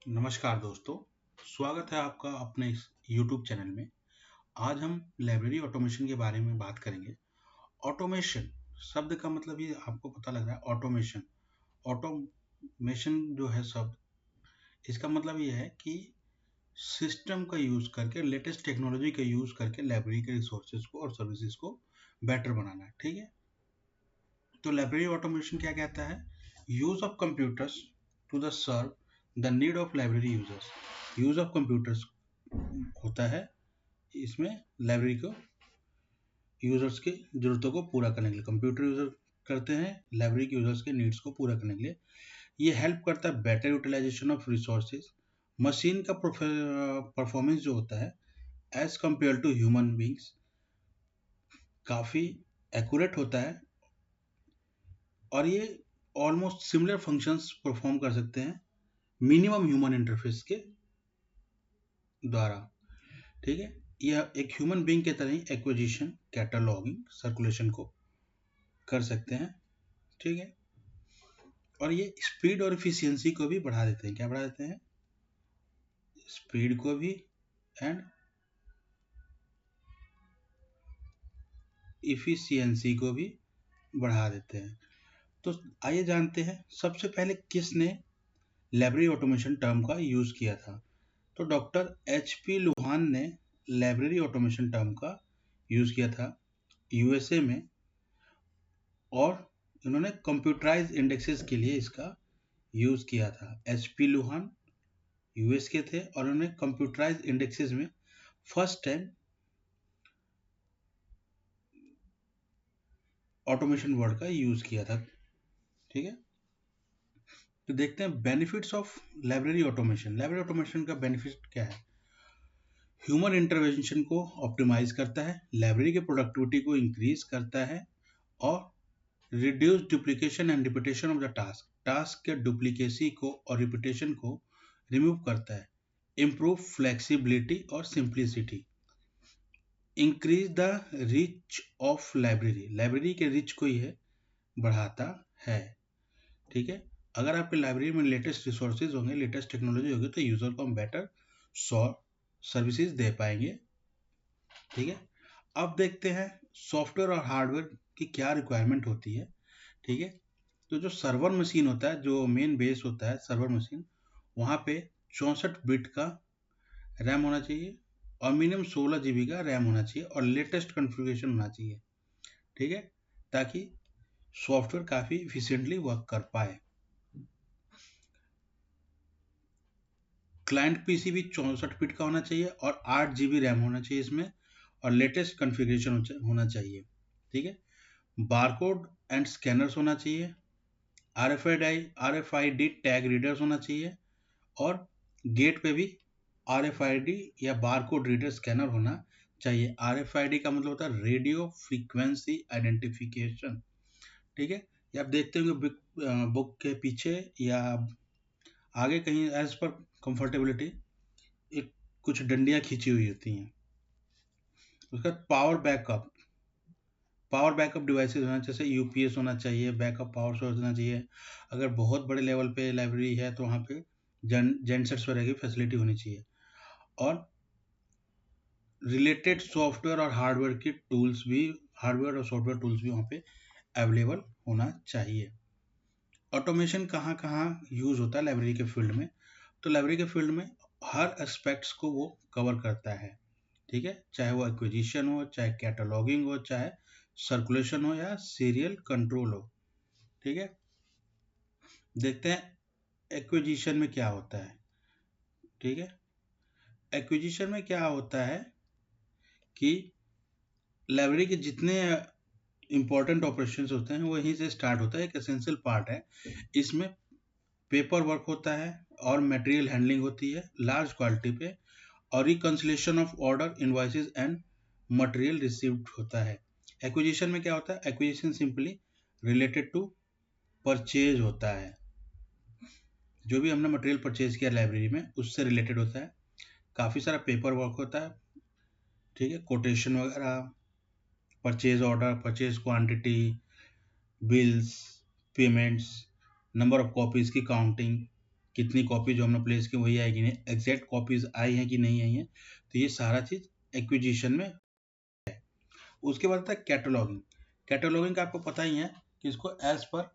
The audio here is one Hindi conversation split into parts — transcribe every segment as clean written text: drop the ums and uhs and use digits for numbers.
नमस्कार दोस्तों, स्वागत है आपका अपने इस YouTube चैनल में। आज हम लाइब्रेरी ऑटोमेशन के बारे में बात करेंगे। ऑटोमेशन शब्द का मतलब ये आपको पता लग रहा है। ऑटोमेशन ऑटोमेशन जो है शब्द, इसका मतलब ये है कि सिस्टम का यूज़ करके, लेटेस्ट टेक्नोलॉजी का यूज़ करके लाइब्रेरी के रिसोर्सेज को और सर्विसेज को बेटर बनाना है। ठीक है, तो लाइब्रेरी ऑटोमेशन क्या कहता है? Use of computers to the serve the need of library users. Use of computers होता है इसमें लाइब्रेरी को यूजर्स की जरूरतों को पूरा करने के लिए। कंप्यूटर यूजर करते हैं लाइब्रेरी के यूजर्स के नीड्स को पूरा करने के लिए। ये हेल्प करता है better utilisation of resources. Machine का परफॉर्मेंस जो होता है as compared to human beings काफ़ी एक्यूरेट होता है, और ये ऑलमोस्ट सिमिलर फंक्शंस परफॉर्म कर सकते हैं मिनिमम ह्यूमन इंटरफेस के द्वारा। ठीक है, यह एक ह्यूमन बीइंग के तरह ही एक्विजिशन, कैटलॉगिंग, सर्कुलेशन को कर सकते हैं। ठीक है, और ये स्पीड और इफिशियंसी को भी बढ़ा देते हैं। क्या बढ़ा देते हैं? स्पीड को भी एंड इफिशियंसी को भी बढ़ा देते हैं। तो आइए जानते हैं सबसे पहले किसने लाइब्रेरी ऑटोमेशन टर्म का यूज किया था। तो डॉक्टर HP लुहान ने लाइब्रेरी ऑटोमेशन टर्म का यूज किया था USA में, और इन्होंने कंप्यूटराइज इंडेक्सेस के लिए इसका यूज किया था। HP लुहान US के थे और उन्होंने कंप्यूटराइज इंडेक्सेस में फर्स्ट टाइम ऑटोमेशन वर्ड का यूज किया था। ठीक है, तो देखते हैं benefits of library automation. Library automation का बेनिफिट क्या है? ह्यूमन इंटरवेंशन को ऑप्टिमाइज करता है, लाइब्रेरी के प्रोडक्टिविटी को इंक्रीज करता है, और reduce duplication and repetition of the task. Task के डुप्लीकेसी को और रिपीटेशन को रिमूव करता है। इम्प्रूव फ्लेक्सिबिलिटी और simplicity. Increase the rich of library. Library के रिच को यह बढ़ाता है। ठीक है, अगर आपके लाइब्रेरी में लेटेस्ट रिसोर्सेज होंगे, लेटेस्ट टेक्नोलॉजी होगी, तो यूजर को हम बेटर सर्विसेज दे पाएंगे। ठीक है, अब देखते हैं सॉफ्टवेयर और हार्डवेयर की क्या रिक्वायरमेंट होती है। ठीक है, तो जो सर्वर मशीन होता है, जो मेन बेस होता है सर्वर मशीन, वहाँ पे 64 बिट का रैम होना चाहिए और मिनिमम 16 GB का रैम होना चाहिए और लेटेस्ट कॉन्फ़िगरेशन होना चाहिए। ठीक है, ताकि सॉफ्टवेयर काफ़ी इफिशिएंटली वर्क कर पाए। क्लाइंट पीसी भी 64 बिट का होना चाहिए और 8 GB रैम होना चाहिए इसमें, और लेटेस्ट कॉन्फ़िगरेशन होना चाहिए। ठीक है, बारकोड एंड स्कैनर्स होना चाहिए, RFID टैग रीडर्स होना चाहिए, और गेट पे भी RFID या बारकोड रीडर स्कैनर होना चाहिए। RFID का मतलब होता है रेडियो फ्रीक्वेंसी आइडेंटिफिकेशन। ठीक है, ये आप देखते होंगे बुक के पीछे या आगे कहीं एज पर कंफर्टेबिलिटी एक कुछ डंडियाँ खींची हुई होती हैं। उसका पावर बैकअप डिवाइसेस होना, जैसे UPS होना चाहिए, बैकअप पावर सोर्स होना चाहिए। अगर बहुत बड़े लेवल पे लाइब्रेरी है तो वहाँ पे जेनसेट्स वगैरह की फैसिलिटी होनी चाहिए, और रिलेटेड सॉफ्टवेयर और हार्डवेयर और सॉफ्टवेयर टूल्स भी वहाँ पे अवेलेबल होना चाहिए। ऑटोमेशन कहाँ कहाँ यूज़ होता है लाइब्रेरी के फील्ड में? तो लाइब्रेरी के फील्ड में हर एस्पेक्ट्स को वो कवर करता है। ठीक है, चाहे वो एक्विजिशन हो, चाहे कैटलॉगिंग हो, चाहे सर्कुलेशन हो, या सीरियल कंट्रोल हो। ठीक है, देखते हैं एक्विजिशन में क्या होता है। ठीक है, एक्विजिशन में क्या होता है कि लाइब्रेरी के जितने इंपॉर्टेंट ऑपरेशंस होते हैं वो यहीं से स्टार्ट होता है। एक एसेंशियल पार्ट है इसमें। पेपर वर्क होता है और मटेरियल हैंडलिंग होती है लार्ज क्वालिटी पे, और reconciliation of order, invoices and material received होता है। एक्विजिशन में क्या होता है? Acquisition simply related to purchase होता है। जो भी हमने मटेरियल परचेज किया लाइब्रेरी में उससे रिलेटेड होता है। काफ़ी सारा पेपर वर्क होता है। ठीक है, कोटेशन वगैरह, purchase order, purchase quantity, bills, payments, number of copies की काउंटिंग, कितनी कॉपी जो हमने प्लेस की वही आएगी नहीं, एग्जैक्ट कॉपीज आई हैं कि नहीं आई हैं, तो ये सारा चीज एक्विजिशन में। उसके बाद आता है कैटलॉगिंग। कैटलॉगिंग का आपको पता ही है कि इसको एज पर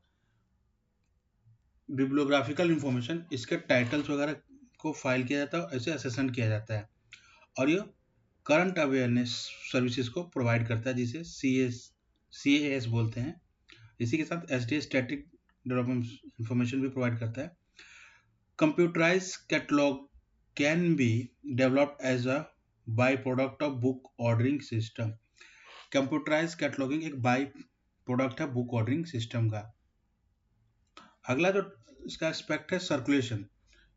बिब्लियोग्राफिकल इंफॉर्मेशन, इसके टाइटल्स वगैरह को फाइल किया जाता है, ऐसे असेसमेंट किया जाता है, और ये करंट अवेयरनेस सर्विसेज को प्रोवाइड करता है, जिसे CAS बोलते हैं। इसी के साथ SDA स्टैटिक डेवलपमेंट इंफॉर्मेशन भी प्रोवाइड करता है। Computerise catalogue can be developed as a by product of book ordering system. Computerise cataloguing एक बाई प्रोडक्ट है बुक ऑर्डरिंग सिस्टम का। अगला जो इसका एस्पेक्ट है सर्कुलेशन।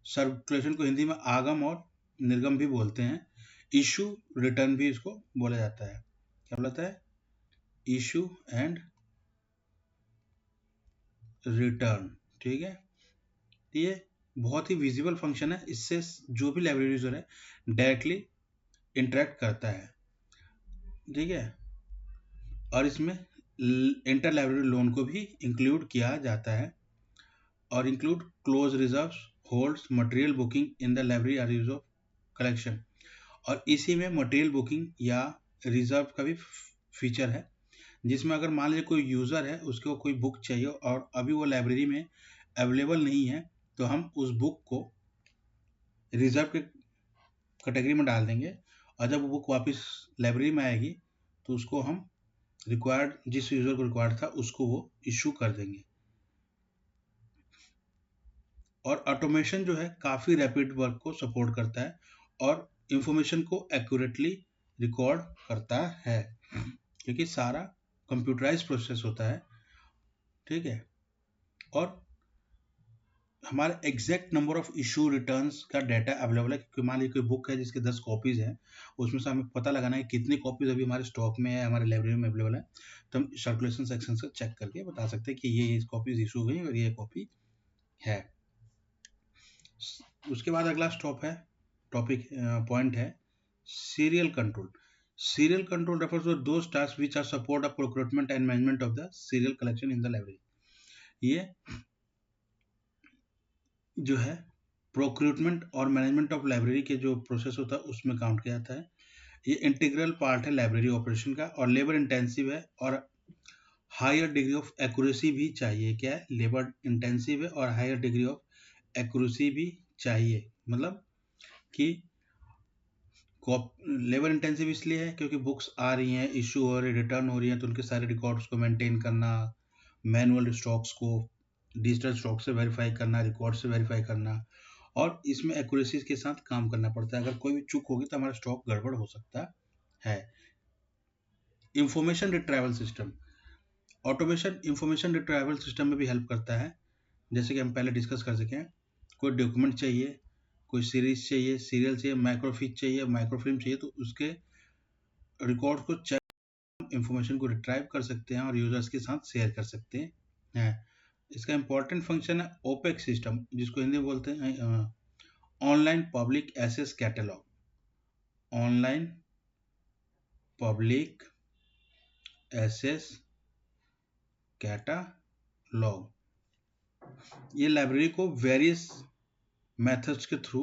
सर्कुलेशन को हिंदी में आगम और निर्गम भी बोलते हैं। इशू रिटर्न भी इसको बोला जाता है। क्या बोलता है? Issue and return. ठीक है, ये बहुत ही विजिबल फंक्शन है, इससे जो भी लाइब्रेरी यूजर है डायरेक्टली इंटरेक्ट करता है। ठीक है, और इसमें इंटर लाइब्रेरी लोन को भी इंक्लूड किया जाता है, और include close reserves holds material booking in the library archives of collection. और इसी में मटेरियल बुकिंग या रिजर्व का भी फीचर है, जिसमें अगर मान लीजिए कोई यूज़र है, उसको कोई बुक चाहिए और अभी वो लाइब्रेरी में अवेलेबल नहीं है, तो हम उस बुक को रिजर्व के कैटेगरी में डाल देंगे, और जब वो बुक वापस लाइब्रेरी में आएगी तो उसको हम रिक्वायर्ड, जिस यूज़र को रिक्वायर्ड था उसको वो इशू कर देंगे। और ऑटोमेशन जो है काफ़ी रैपिड वर्क को सपोर्ट करता है और इंफॉर्मेशन को एक्यूरेटली रिकॉर्ड करता है, क्योंकि सारा कंप्यूटराइज प्रोसेस होता है। ठीक है, और हमारा exact number of issue returns का डाटा अवेलेबल है, क्योंकि मान लीजिए कोई बुक है जिसके 10 कॉपीज हैं, उसमें से हमें पता लगाना है कितनी कॉपीज अभी हमारे स्टॉक में है, हमारे लाइब्रेरी में अवेलेबल है, तो हम सर्कुलेशन सेक्शन से चेक करके बता सकते हैं कि ये कॉपीज इशू हुई और ये कॉपी है। उसके बाद अगला स्टॉप है, टॉपिक पॉइंट है serial control. Serial control refers to those tasks which are support of procurement and management of the serial collection in the library. ये जो है प्रोक्रूटमेंट और मैनेजमेंट ऑफ लाइब्रेरी के जो प्रोसेस होता है उसमें काउंट किया जाता है। ये इंटीग्रल पार्ट है लाइब्रेरी ऑपरेशन का, और लेबर इंटेंसिव है, और हायर डिग्री ऑफ एक्यूरेसी भी चाहिए। क्या है? लेबर इंटेंसिव है और हायर डिग्री ऑफ एक्यूरेसी भी चाहिए। मतलब कि लेबर इंटेंसिव इसलिए है क्योंकि बुक्स आ रही हैं, इशू हो रही, रिटर्न हो रही हैं, तो उनके सारे रिकॉर्ड्स को मेंटेन करना, मैनुअल स्टॉक्स को डिजिटल स्टॉक से वेरीफाई करना, रिकॉर्ड से वेरीफाई करना, और इसमें एक्यूरेसी के साथ काम करना पड़ता है। अगर कोई भी चूक होगी तो हमारा स्टॉक गड़बड़ हो सकता है। Information retrieval system. Automation information retrieval system में भी हेल्प करता है। जैसे कि हम पहले डिस्कस कर सकें, कोई डॉक्यूमेंट चाहिए, कोई सीरीज चाहिए, सीरियल चाहिए, माइक्रोफिच चाहिए, माइक्रोफिल्म चाहिए, तो उसके रिकॉर्ड को चेक, इंफॉर्मेशन को रिट्राइव कर सकते हैं और यूजर्स के साथ शेयर कर सकते हैं। इसका इंपॉर्टेंट फंक्शन है ओपेक सिस्टम, जिसको हिंदी में बोलते हैं online public access catalogue. Online public access catalogue ये लाइब्रेरी को वेरियस मेथड्स के थ्रू